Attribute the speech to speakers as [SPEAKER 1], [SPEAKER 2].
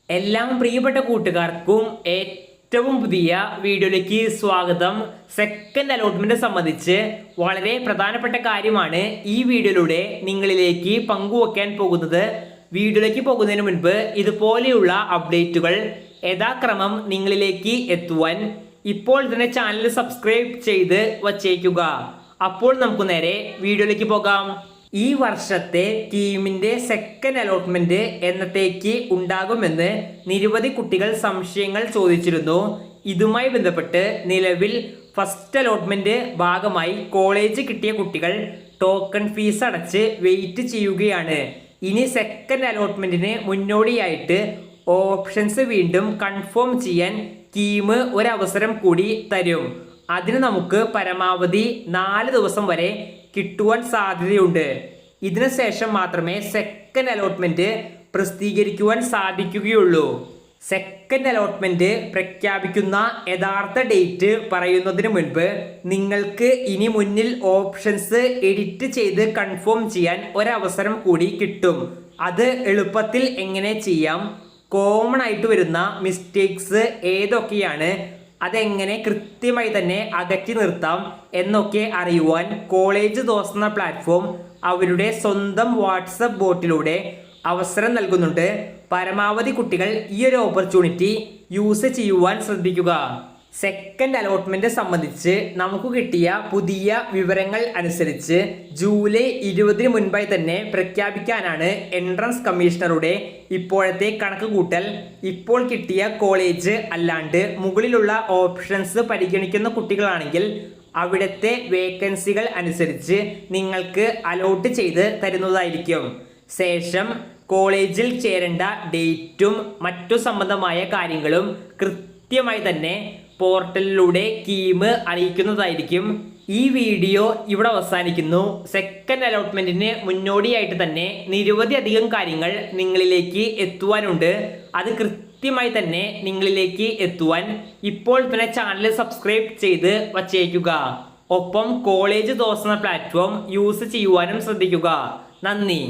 [SPEAKER 1] എല്ലാം പ്രിയപ്പെട്ട കൂട്ടുകാർക്കും ഏറ്റവും പുതിയ വീഡിയോയിലേക്ക് സ്വാഗതം. സെക്കൻഡ് അലോട്ട്മെന്റ് സംബന്ധിച്ച് വളരെ പ്രധാനപ്പെട്ട കാര്യമാണ് ഈ വീഡിയോയിലൂടെ നിങ്ങളിലേക്ക് പങ്കുവെക്കാൻ പോകുന്നത്. വീഡിയോയിലേക്ക് പോകുന്നതിന് മുൻപ് ഇതുപോലെയുള്ള അപ്ഡേറ്റുകൾ യഥാക്രമം നിങ്ങളിലേക്ക് എത്തുവാൻ ഇപ്പോൾ തന്നെ ചാനൽ സബ്സ്ക്രൈബ് ചെയ്ത് വച്ചേക്കുക. അപ്പോൾ നമുക്ക് നേരെ വീഡിയോയിലേക്ക് പോകാം. ഈ വർഷത്തെ ടീമിന്റെ സെക്കൻഡ് അലോട്ട്മെന്റ് എന്നത്തേക്ക് ഉണ്ടാകുമെന്ന് നിരവധി കുട്ടികൾ സംശയങ്ങൾ ചോദിച്ചിരുന്നു. ഇതുമായി ബന്ധപ്പെട്ട് നിലവിൽ ഫസ്റ്റ് അലോട്ട്മെന്റ് ഭാഗമായി കോളേജ് കിട്ടിയ കുട്ടികൾ ടോക്കൺ ഫീസ് അടച്ച് വെയിറ്റ് ചെയ്യുകയാണ്. ഇനി സെക്കൻഡ് അലോട്ട്മെന്റിന് മുന്നോടിയായിട്ട് ഓപ്ഷൻസ് വീണ്ടും കൺഫേം ചെയ്യാൻ ടീം ഒരവസരം കൂടി തരും. അതിന് നമുക്ക് പരമാവധി 4 ദിവസം വരെ കിട്ടുവാൻ സാധ്യതയുണ്ട്. ഇതിനുശേഷം മാത്രമേ സെക്കൻഡ് അലോട്ട്മെന്റ് പ്രസിദ്ധീകരിക്കുവാൻ സാധിക്കുകയുള്ളൂ. സെക്കൻഡ് അലോട്ട്മെന്റ് പ്രഖ്യാപിക്കുന്ന യഥാർത്ഥ ഡേറ്റ് പറയുന്നതിന് മുൻപ് നിങ്ങൾക്ക് ഇനി മുന്നിൽ ഓപ്ഷൻസ് എഡിറ്റ് ചെയ്ത് കൺഫേം ചെയ്യാൻ ഒരവസരം കൂടി കിട്ടും. അത് എളുപ്പത്തിൽ എങ്ങനെ ചെയ്യാം, കോമൺ ആയിട്ട് വരുന്ന മിസ്റ്റേക്സ് ഏതൊക്കെയാണ്, അതെങ്ങനെ കൃത്യമായി തന്നെ അകറ്റി നിർത്താം എന്നൊക്കെ അറിയുവാൻ കോളേജ് ദോസ് എന്ന പ്ലാറ്റ്ഫോം അവരുടെ സ്വന്തം വാട്സപ്പ് ബോട്ടിലൂടെ അവസരം നൽകുന്നുണ്ട്. പരമാവധി കുട്ടികൾ ഈ ഒരു ഓപ്പർച്യൂണിറ്റി യൂസ് ചെയ്യുവാൻ ശ്രദ്ധിക്കുക. സെക്കൻഡ് അലോട്ട്മെന്റ് സംബന്ധിച്ച് നമുക്ക് കിട്ടിയ പുതിയ വിവരങ്ങൾ അനുസരിച്ച് ജൂലൈ 20 മുൻപായി തന്നെ പ്രഖ്യാപിക്കാനാണ് എൻട്രൻസ് കമ്മീഷണറുടെ ഇപ്പോഴത്തെ കണക്കുകൂട്ടൽ. ഇപ്പോൾ കിട്ടിയ കോളേജ് അല്ലാണ്ട് മുകളിലുള്ള ഓപ്ഷൻസ് പരിഗണിക്കുന്ന കുട്ടികളാണെങ്കിൽ അവിടുത്തെ വേക്കൻസികൾ അനുസരിച്ച് നിങ്ങൾക്ക് അലോട്ട് ചെയ്ത് തരുന്നതായിരിക്കും. ശേഷം കോളേജിൽ ചേരേണ്ട ഡേറ്റും മറ്റു സംബന്ധമായ കാര്യങ്ങളും കൃത്യമായി തന്നെ പോർട്ടലിലൂടെ ടീം അറിയിക്കുന്നതായിരിക്കും. ഈ വീഡിയോ ഇവിടെ അവസാനിക്കുന്നു. സെക്കൻഡ് അലോട്ട്മെന്റിന് മുന്നോടിയായിട്ട് തന്നെ നിരവധി അധികം കാര്യങ്ങൾ നിങ്ങളിലേക്ക് എത്തുവാനുണ്ട്. അത് കൃത്യമായി തന്നെ നിങ്ങളിലേക്ക് എത്തുവാൻ ഇപ്പോൾ തന്നെ ചാനൽ സബ്സ്ക്രൈബ് ചെയ്ത് വച്ചേക്കുക. ഒപ്പം കോളേജ് ദോസ് എന്ന പ്ലാറ്റ്ഫോം യൂസ് ചെയ്യുവാനും ശ്രദ്ധിക്കുക. നന്ദി.